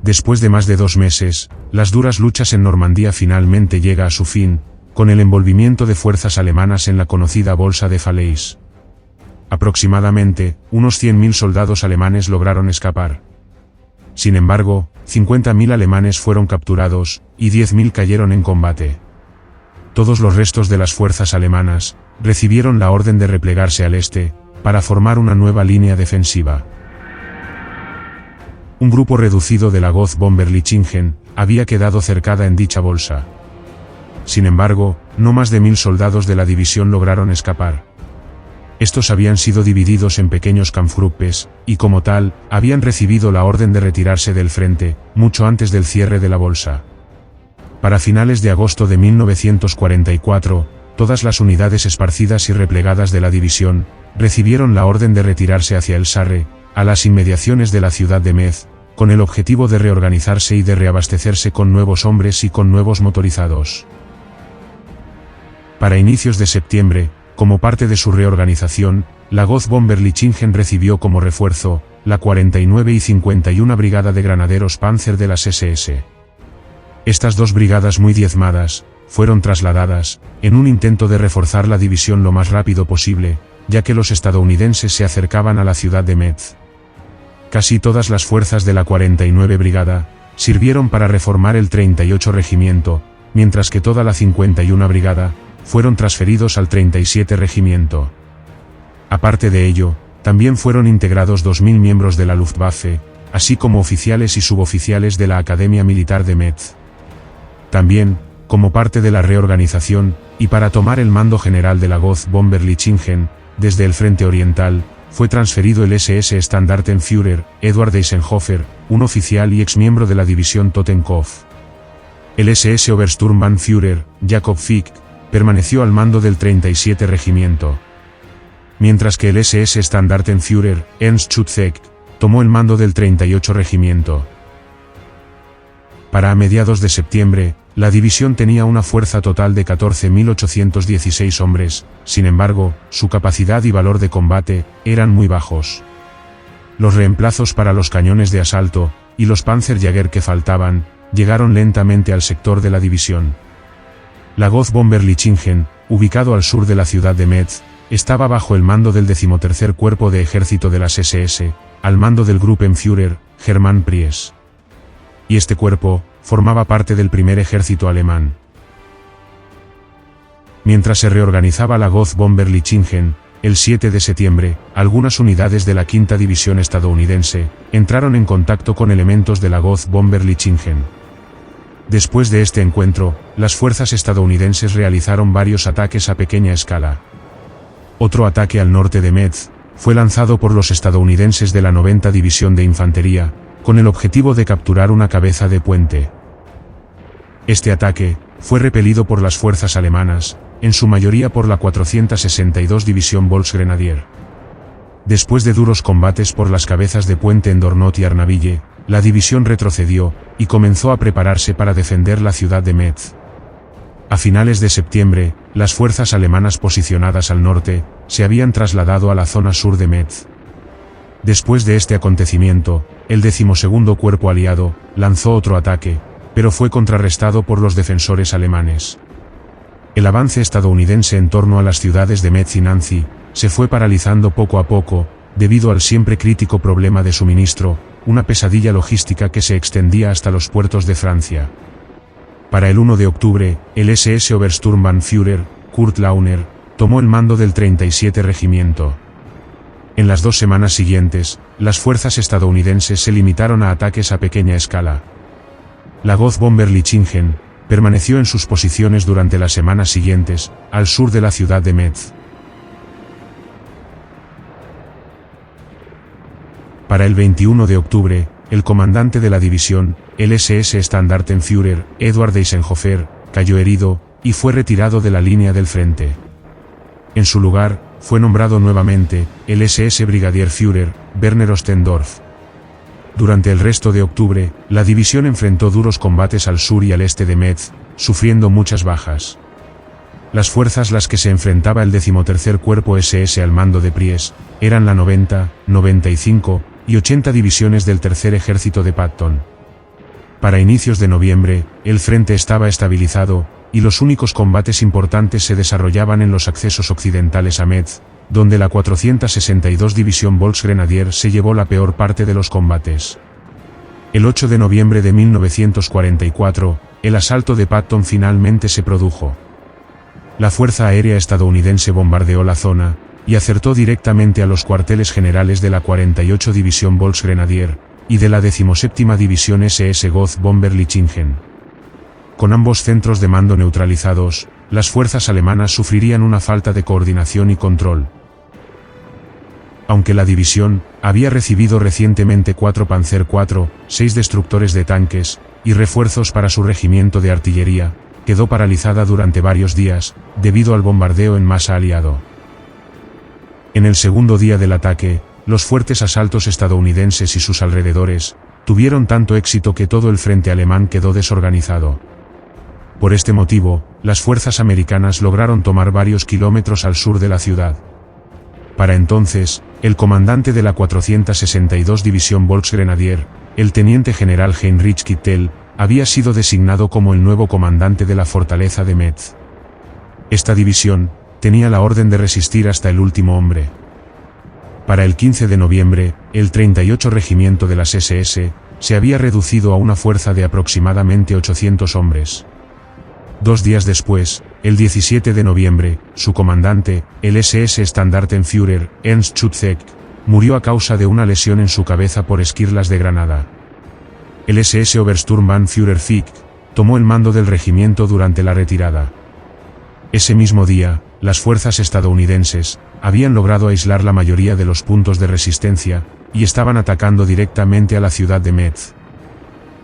Después de más de 2 meses, las duras luchas en Normandía finalmente llega a su fin, con el envolvimiento de fuerzas alemanas en la conocida Bolsa de Falaise. Aproximadamente, unos 100.000 soldados alemanes lograron escapar. Sin embargo, 50.000 alemanes fueron capturados, y 10.000 cayeron en combate. Todos los restos de las fuerzas alemanas recibieron la orden de replegarse al este, para formar una nueva línea defensiva. Un grupo reducido de la Großbomberlichingen había quedado cercada en dicha bolsa. Sin embargo, no más de 1.000 soldados de la división lograron escapar. Estos habían sido divididos en pequeños Kampfgruppes, y como tal, habían recibido la orden de retirarse del frente, mucho antes del cierre de la bolsa. Para finales de agosto de 1944, todas las unidades esparcidas y replegadas de la división recibieron la orden de retirarse hacia el Sarre, a las inmediaciones de la ciudad de Metz, con el objetivo de reorganizarse y de reabastecerse con nuevos hombres y con nuevos motorizados. Para inicios de septiembre, como parte de su reorganización, la Großbomberlichingen recibió como refuerzo la 49 y 51 Brigada de Granaderos Panzer de las SS. Estas dos brigadas muy diezmadas fueron trasladadas, en un intento de reforzar la división lo más rápido posible, ya que los estadounidenses se acercaban a la ciudad de Metz. Casi todas las fuerzas de la 49 Brigada sirvieron para reformar el 38 Regimiento, mientras que toda la 51 Brigada fueron transferidos al 37 Regimiento. Aparte de ello, también fueron integrados 2.000 miembros de la Luftwaffe, así como oficiales y suboficiales de la Academia Militar de Metz. También, como parte de la reorganización, y para tomar el mando general de la Großbomberlichingen, desde el frente oriental, fue transferido el SS Standartenführer, Eduard Eisenhofer, un oficial y exmiembro de la división Totenkopf. El SS Obersturmbannführer, Jakob Fick, permaneció al mando del 37 Regimiento. Mientras que el SS Standartenführer, Ernst Schutzek, tomó el mando del 38 Regimiento. Para a mediados de septiembre, la división tenía una fuerza total de 14.816 hombres, sin embargo, su capacidad y valor de combate eran muy bajos. Los reemplazos para los cañones de asalto y los Panzerjäger que faltaban llegaron lentamente al sector de la división. La Großbomberlichingen, ubicado al sur de la ciudad de Metz, estaba bajo el mando del 13º Cuerpo de Ejército de las SS, al mando del Gruppenführer, Hermann Pries. Y este cuerpo formaba parte del primer ejército alemán. Mientras se reorganizaba la Großbomberlichingen, el 7 de septiembre, algunas unidades de la 5ª División estadounidense entraron en contacto con elementos de la Großbomberlichingen. Después de este encuentro, las fuerzas estadounidenses realizaron varios ataques a pequeña escala. Otro ataque al norte de Metz fue lanzado por los estadounidenses de la 90 División de Infantería, con el objetivo de capturar una cabeza de puente. Este ataque fue repelido por las fuerzas alemanas, en su mayoría por la 462 División Volksgrenadier. Después de duros combates por las cabezas de puente en Dornot y Arnaville, la división retrocedió y comenzó a prepararse para defender la ciudad de Metz. A finales de septiembre, las fuerzas alemanas posicionadas al norte se habían trasladado a la zona sur de Metz. Después de este acontecimiento, el 12º Cuerpo aliado lanzó otro ataque, pero fue contrarrestado por los defensores alemanes. El avance estadounidense en torno a las ciudades de Metz y Nancy se fue paralizando poco a poco, debido al siempre crítico problema de suministro, una pesadilla logística que se extendía hasta los puertos de Francia. Para el 1 de octubre, el SS Obersturmbannführer, Kurt Launer, tomó el mando del 37 Regimiento. En las 2 semanas siguientes, las fuerzas estadounidenses se limitaron a ataques a pequeña escala. La Großbomberlichingen permaneció en sus posiciones durante las semanas siguientes, al sur de la ciudad de Metz. Para el 21 de octubre, el comandante de la división, el SS Standartenführer, Eduard Eisenhofer, cayó herido, y fue retirado de la línea del frente. En su lugar, fue nombrado nuevamente, el SS Brigadierführer, Werner Ostendorf. Durante el resto de octubre, la división enfrentó duros combates al sur y al este de Metz, sufriendo muchas bajas. Las fuerzas las que se enfrentaba el 13º Cuerpo SS al mando de Pries, eran la 90, 95 y 80 divisiones del Tercer Ejército de Patton. Para inicios de noviembre, el frente estaba estabilizado, y los únicos combates importantes se desarrollaban en los accesos occidentales a Metz, donde la 462 División Volksgrenadier se llevó la peor parte de los combates. El 8 de noviembre de 1944, el asalto de Patton finalmente se produjo. La Fuerza Aérea estadounidense bombardeó la zona, y acertó directamente a los cuarteles generales de la 48 División Volksgrenadier, y de la 17ª División SS Ghost Bomber Lichingen. Con ambos centros de mando neutralizados, las fuerzas alemanas sufrirían una falta de coordinación y control. Aunque la división había recibido recientemente 4 Panzer IV, 6 destructores de tanques, y refuerzos para su regimiento de artillería, quedó paralizada durante varios días, debido al bombardeo en masa aliado. En el segundo día del ataque, los fuertes asaltos estadounidenses y sus alrededores tuvieron tanto éxito que todo el frente alemán quedó desorganizado. Por este motivo, las fuerzas americanas lograron tomar varios kilómetros al sur de la ciudad. Para entonces, el comandante de la 462 División Volksgrenadier, el teniente general Heinrich Kittel, había sido designado como el nuevo comandante de la fortaleza de Metz. Esta división tenía la orden de resistir hasta el último hombre. Para el 15 de noviembre, el 38 Regimiento de las SS se había reducido a una fuerza de aproximadamente 800 hombres. 2 días después, el 17 de noviembre, su comandante, el SS Standartenführer, Ernst Schutzek, murió a causa de una lesión en su cabeza por esquirlas de granada. El SS Obersturmbannführer Fick tomó el mando del regimiento durante la retirada. Ese mismo día, las fuerzas estadounidenses habían logrado aislar la mayoría de los puntos de resistencia, y estaban atacando directamente a la ciudad de Metz.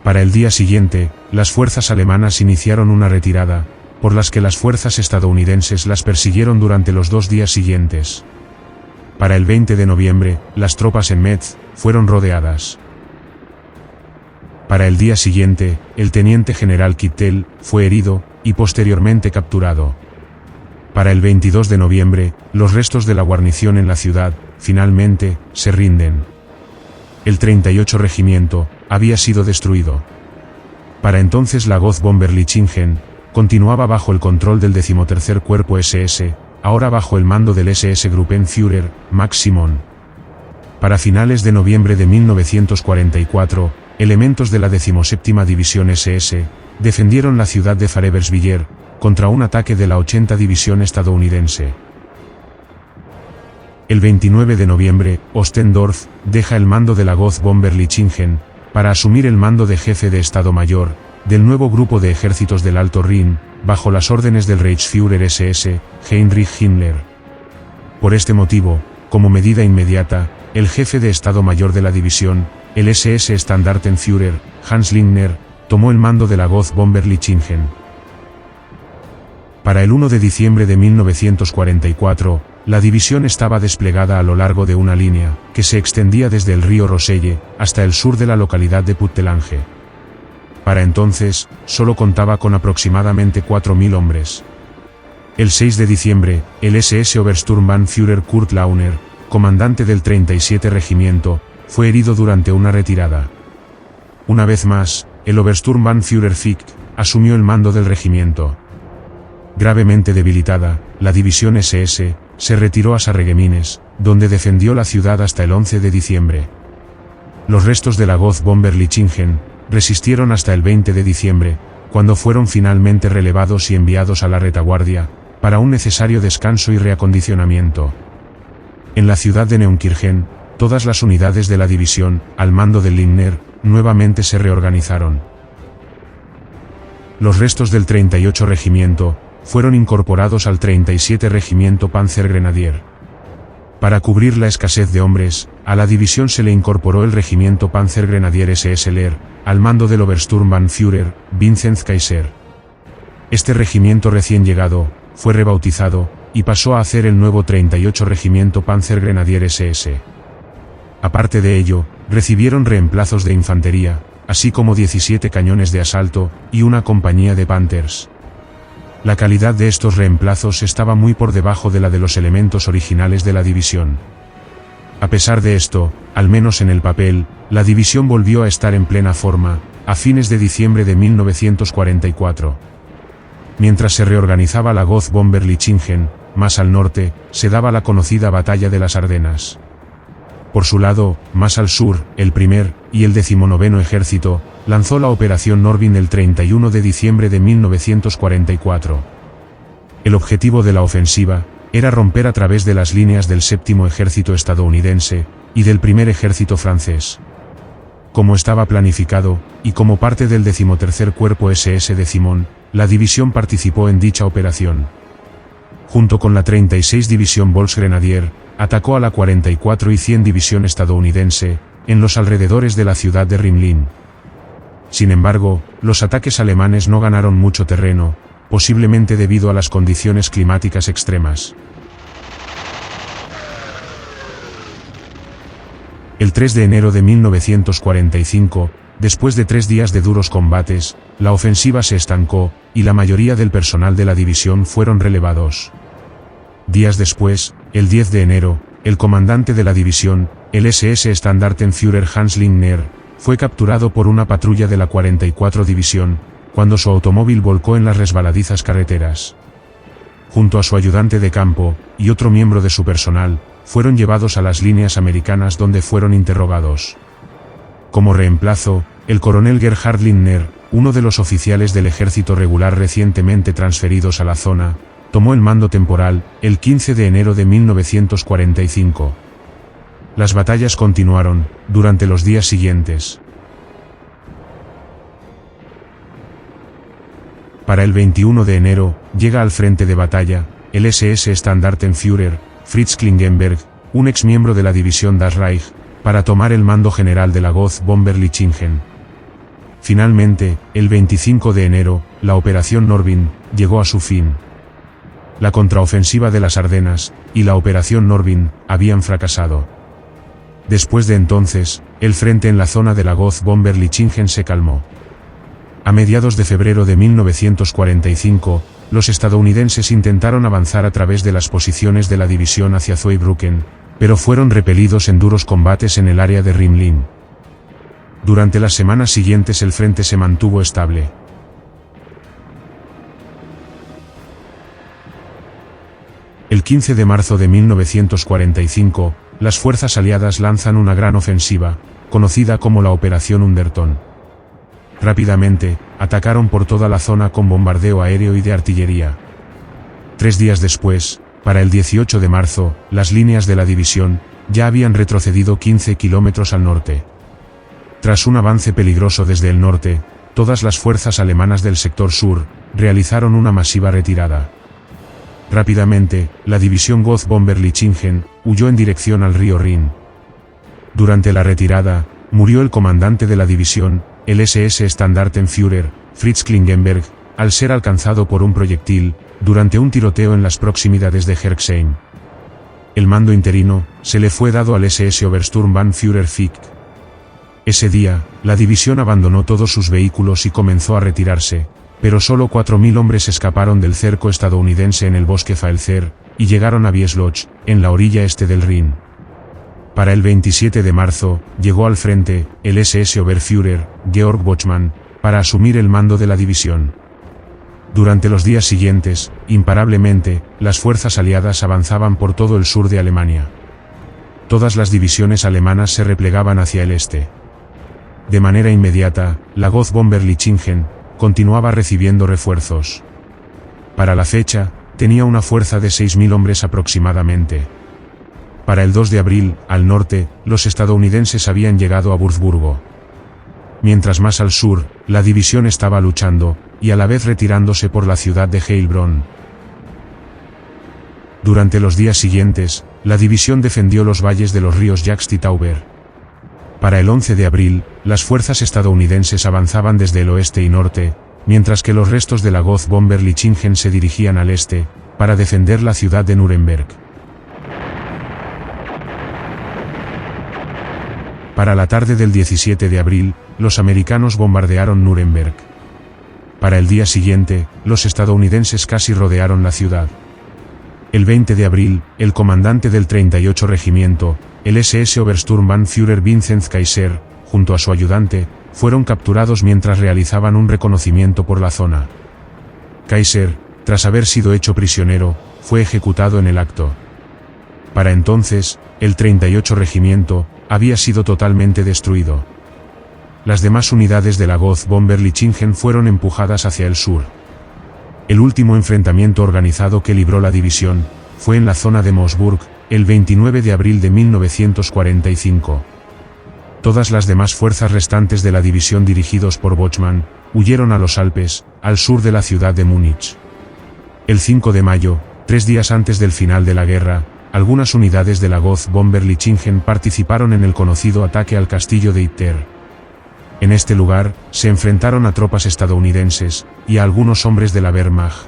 Para el día siguiente, las fuerzas alemanas iniciaron una retirada, por las que las fuerzas estadounidenses las persiguieron durante los 2 días siguientes. Para el 20 de noviembre, las tropas en Metz fueron rodeadas. Para el día siguiente, el teniente general Kittel fue herido, y posteriormente capturado. Para el 22 de noviembre, los restos de la guarnición en la ciudad, finalmente, se rinden. El 38 Regimiento había sido destruido. Para entonces la Ghost Bomber Lichingen continuaba bajo el control del 13º Cuerpo SS, ahora bajo el mando del SS Gruppenführer, Max Simon. Para finales de noviembre de 1944, elementos de la 17ª División SS defendieron la ciudad de Farebersviller contra un ataque de la 80 División estadounidense. El 29 de noviembre, Ostendorf deja el mando de la Ghost Bomber Lichingen para asumir el mando de jefe de Estado Mayor del nuevo grupo de ejércitos del Alto Rin, bajo las órdenes del Reichsführer SS, Heinrich Himmler. Por este motivo, como medida inmediata, el jefe de Estado Mayor de la división, el SS Standartenführer, Hans Lindner, tomó el mando de la Ghost Bomber Lichingen. Para el 1 de diciembre de 1944, la división estaba desplegada a lo largo de una línea que se extendía desde el río Roselle hasta el sur de la localidad de Puttelange. Para entonces, solo contaba con aproximadamente 4.000 hombres. El 6 de diciembre, el SS Obersturmbannführer Kurt Launer, comandante del 37 Regimiento, fue herido durante una retirada. Una vez más, el Obersturmbannführer Fick asumió el mando del regimiento. Gravemente debilitada, la división SS se retiró a Sarreguemines, donde defendió la ciudad hasta el 11 de diciembre. Los restos de la Ghost Bomber Lichingen resistieron hasta el 20 de diciembre, cuando fueron finalmente relevados y enviados a la retaguardia, para un necesario descanso y reacondicionamiento. En la ciudad de Neunkirchen, todas las unidades de la división, al mando de Lindner, nuevamente se reorganizaron. Los restos del 38 Regimiento fueron incorporados al 37 Regimiento Panzergrenadier. Para cubrir la escasez de hombres, a la división se le incorporó el Regimiento Panzergrenadier SS Lehr, al mando del Obersturmbannführer, Vinzenz Kaiser. Este regimiento recién llegado, fue rebautizado, y pasó a hacer el nuevo 38 Regimiento Panzergrenadier SS. Aparte de ello, recibieron reemplazos de infantería, así como 17 cañones de asalto, y una compañía de Panthers. La calidad de estos reemplazos estaba muy por debajo de la de los elementos originales de la división. A pesar de esto, al menos en el papel, la división volvió a estar en plena forma, a fines de diciembre de 1944. Mientras se reorganizaba la Ghost Bomber Lichingen, más al norte, se daba la conocida Batalla de las Ardenas. Por su lado, más al sur, el primer y el 19º Ejército lanzó la Operación Norvin el 31 de diciembre de 1944. El objetivo de la ofensiva era romper a través de las líneas del 7º Ejército estadounidense y del 1er Ejército francés. Como estaba planificado, y como parte del 13º Cuerpo SS de Cimón, la división participó en dicha operación. Junto con la 36 División Volksgrenadier, atacó a la 44 y 100 División estadounidense, en los alrededores de la ciudad de Rimlin. Sin embargo, los ataques alemanes no ganaron mucho terreno, posiblemente debido a las condiciones climáticas extremas. El 3 de enero de 1945, después de 3 días de duros combates, la ofensiva se estancó, y la mayoría del personal de la división fueron relevados. Días después, el 10 de enero, el comandante de la división, el SS Standartenführer Hans Lindner, fue capturado por una patrulla de la 44 División, cuando su automóvil volcó en las resbaladizas carreteras. Junto a su ayudante de campo, y otro miembro de su personal, fueron llevados a las líneas americanas donde fueron interrogados. Como reemplazo, el coronel Gerhard Lindner, uno de los oficiales del ejército regular recientemente transferidos a la zona, tomó el mando temporal, el 15 de enero de 1945. Las batallas continuaron, durante los días siguientes. Para el 21 de enero, llega al frente de batalla, el SS Standartenführer, Fritz Klingenberg, un ex miembro de la división Das Reich, para tomar el mando general de la Ghost Bomber Lichingen. Finalmente, el 25 de enero, la Operación Norvin llegó a su fin. La contraofensiva de las Ardenas y la Operación Norvin habían fracasado. Después de entonces, el frente en la zona de la Ghost Bomber Lichingen se calmó. A mediados de febrero de 1945, los estadounidenses intentaron avanzar a través de las posiciones de la división hacia Zweibrücken, pero fueron repelidos en duros combates en el área de Rimlin. Durante las semanas siguientes el frente se mantuvo estable. El 15 de marzo de 1945, las fuerzas aliadas lanzan una gran ofensiva, conocida como la Operación Underton. Rápidamente, atacaron por toda la zona con bombardeo aéreo y de artillería. 3 días después, para el 18 de marzo, las líneas de la división ya habían retrocedido 15 kilómetros al norte. Tras un avance peligroso desde el norte, todas las fuerzas alemanas del sector sur realizaron una masiva retirada. Rápidamente, la división Ghost Bomber Lichingen huyó en dirección al río Rin. Durante la retirada, murió el comandante de la división, el SS Standartenführer, Fritz Klingenberg, al ser alcanzado por un proyectil, durante un tiroteo en las proximidades de Herxheim. El mando interino se le fue dado al SS Obersturmbannführer Ficht. Ese día, la división abandonó todos sus vehículos y comenzó a retirarse, pero solo 4.000 hombres escaparon del cerco estadounidense en el bosque Pfälzer, y llegaron a Biesloch, en la orilla este del Rin. Para el 27 de marzo, llegó al frente, el SS Oberführer, Georg Bochmann, para asumir el mando de la división. Durante los días siguientes, imparablemente, las fuerzas aliadas avanzaban por todo el sur de Alemania. Todas las divisiones alemanas se replegaban hacia el este. De manera inmediata, la Ghost Bomber Lichingen continuaba recibiendo refuerzos. Para la fecha, tenía una fuerza de 6.000 hombres aproximadamente. Para el 2 de abril, al norte, los estadounidenses habían llegado a Würzburgo. Mientras más al sur, la división estaba luchando, y a la vez retirándose por la ciudad de Heilbronn. Durante los días siguientes, la división defendió los valles de los ríos Jagst y Tauber. Para el 11 de abril, las fuerzas estadounidenses avanzaban desde el oeste y norte, mientras que los restos de la Ghost Bomber Lichingen se dirigían al este, para defender la ciudad de Nuremberg. Para la tarde del 17 de abril, los americanos bombardearon Nuremberg. Para el día siguiente, los estadounidenses casi rodearon la ciudad. El 20 de abril, el comandante del 38 Regimiento, el SS Obersturmbannführer Vinzenz Kaiser, junto a su ayudante, fueron capturados mientras realizaban un reconocimiento por la zona. Kaiser, tras haber sido hecho prisionero, fue ejecutado en el acto. Para entonces, el 38 Regimiento había sido totalmente destruido. Las demás unidades de la Großbomber-Lichingen fueron empujadas hacia el sur. El último enfrentamiento organizado que libró la división fue en la zona de Moosburg, el 29 de abril de 1945. Todas las demás fuerzas restantes de la división dirigidos por Bochmann huyeron a los Alpes, al sur de la ciudad de Múnich. El 5 de mayo, 3 días antes del final de la guerra, algunas unidades de la Großbomber-Lichingen participaron en el conocido ataque al castillo de Itter. En este lugar, se enfrentaron a tropas estadounidenses y a algunos hombres de la Wehrmacht.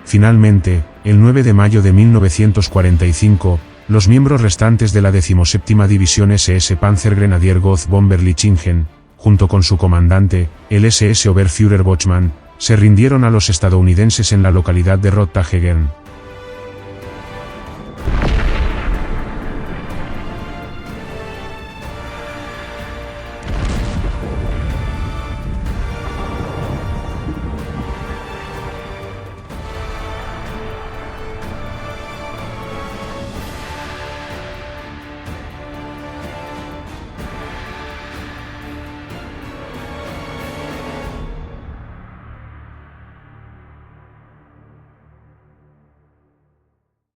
Finalmente, el 9 de mayo de 1945, los miembros restantes de la 17ª División SS Panzergrenadier Großbomber-Lichingen, junto con su comandante, el SS Oberführer Bochmann, se rindieron a los estadounidenses en la localidad de Rottagegen.